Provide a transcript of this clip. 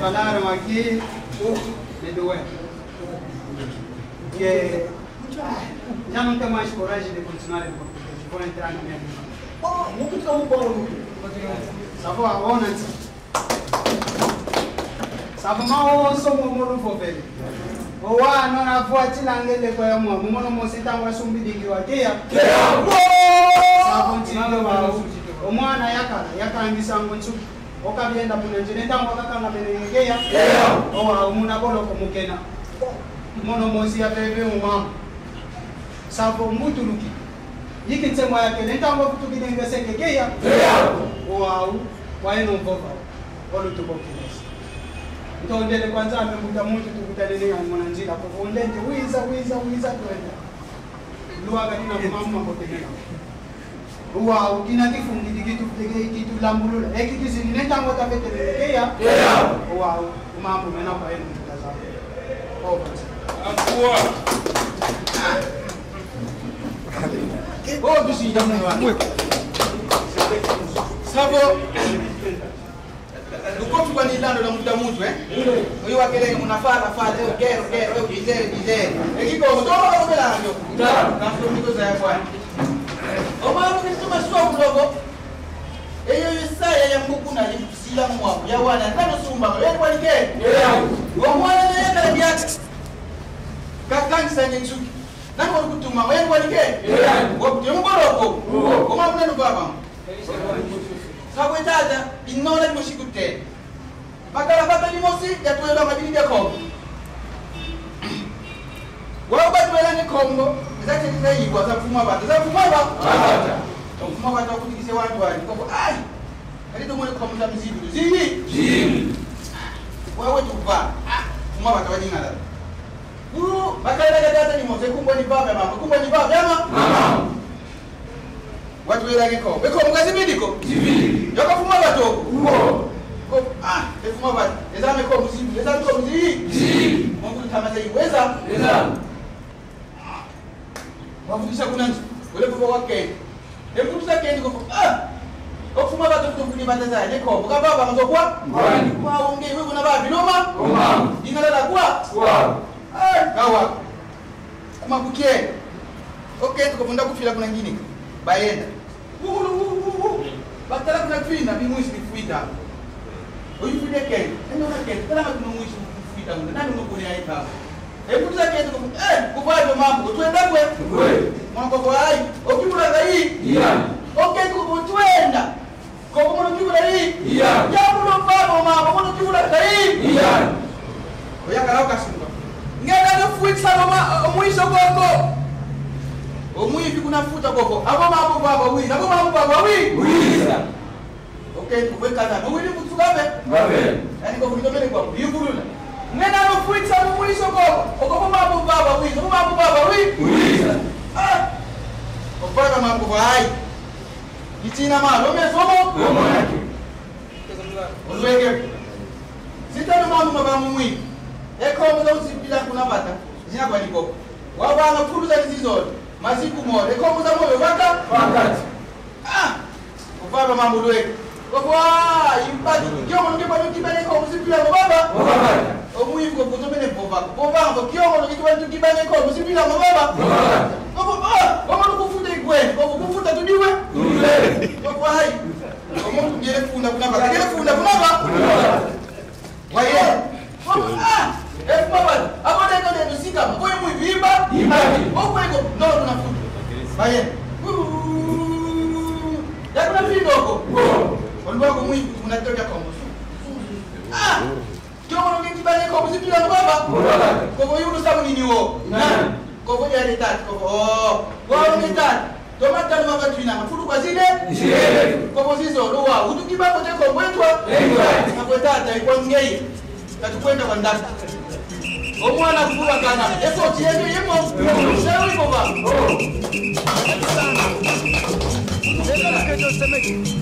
Falaram aqui de doente. Que já não tenho mais coragem de continuar em português. Vou entrar na minha língua. Muito tão bom. Sabe a ona? Sabe mal sou mo no velho. O ano na voa tilangele kwa mo mo mo sitangwa sumbidingi wa kia. Sabe ntino wa omwana yakangisa ngonchu okabyenda munenjene ntango kakanga benengeya owa umuna bolo komukena mono mosi ya bebe umama savo mutuluki yikitsemwa yake ntango kutukidenge sekekeya owa waeno mvova olutubokeleza ntondele kwanza amemuta muntu tukutalele mwana njira kuvondende wiza twenda luaga nina mama kotenena uwa ukina kifungi kitu lambulula ekitizi nentango tabetelelekeya uwa umambo mena kwa yenu mtazamo akua bisi jamu wa sabo ukotu kwa nilando la muda mtu oyo wakele munafala gero gizere ekiko mtoto mbela ndio na fumiko za bwana omaro kituma sio mdogo eyo yesaya ya mbuku na limsila mwa ya wana tano sumba wewe kwa nike omwana naye kale yake kakanisa nyenzuki nani walikutuma wewe kwa nike wote mboroko omaro neno baba Kabwetaza inona limoshikute. Bakala baba limosi yatuela madini ya Kongo. Wao batwela ni Kongo, zake zinaibwa za fuma bata. Za fuma bata. Fuma bata kutikise watu wali. Kwa ai. Alito mwana kwa mta mzibu. Zini. Wewe tuva. Fuma bata wajingala. Buru bakala dada ni mose kumbwa ni baba mama. Kumbwa ni baba mama. Watu wela ngeko. Beko mkazi bidiko. Zibidi. Yoko fuma bato. Uo. Ko fuma bato. Ezame ko muzibu. Ezame ko muzibu. Zibidi. Mungu tamaza iweza. Eza. Wafundisha kunanzi. Wele kufa wake. Emkutuza kendi ko ko fuma bato kutokuni bataza ngeko. Buka baba ngokwa? Ngwani. Kwa unge wewe kuna baba binoma? Ngoma. Dinala kwa? Kwa. Kawa. Kuma kukie. Okay, tukufunda kufila kuna ngini. Bayenda. Batala kuna twina bimwisi bifuita. Oyifide ke. Nona ke, tala kuna mwisi bifuita ngona. Nani unokuri aika. Ekuza ke ko kubaje mambo. Twenda kwe. Kwe. Mambo kwa ai. Okibula gai. Iya. Okay ko twenda. Ko mono kibula ri. Iya. Ya mulo babo mambo mono kibula gai. Iya. Oya kala okasimba. Ngenda no fuita mama omwiso goko. Omwivi kunafuta koko. Abo mambo baba wi. Abo mambo baba wi. Wiza. tempo wekana ngwini kutsukabe yani ko kulitomele kwa yugulula ngena nofuitsa mumuliso ko mambo baba wizo mambo baba wizo opana mambo hai itina malo mesomo olweke sitano mambo mabamu mwi ekhomo zosipila kuna bata zinyakwa likoko wabanga kuruza izizolo masiku mole ekhomo za moyo wakati opana mambo lweke kwa impati kiongo nge bado kibane ko musipila baba omuyiko kutomene bova ngo kiongo nge bado kibane ko musipila baba ko kufuta igweni ko kufuta tudiwe ko hai omuntu ngere funda kuna baba ngere funda kuna baba waye baba abone ko ne musika ko yemu bimba imani okwego no tunafuta waye yakuna findoko Olwako mwi unatoka kwa musu. Kiongo nge kibane ko musipila baba. Ko yulu sabu nini wo? Nani? Ko ya retard ko wa nge tat. Tomata no mama twina mafulu kwa zile? Zile. Ko zizo lowa utukibako te ko mwetwa? Lewa. Ko tata iko ngei. Tatukwenda kwa ndaka. Omwana kufuba kana. Eso tiende yemo. Sawi ko ba. Sasa kesho semeki.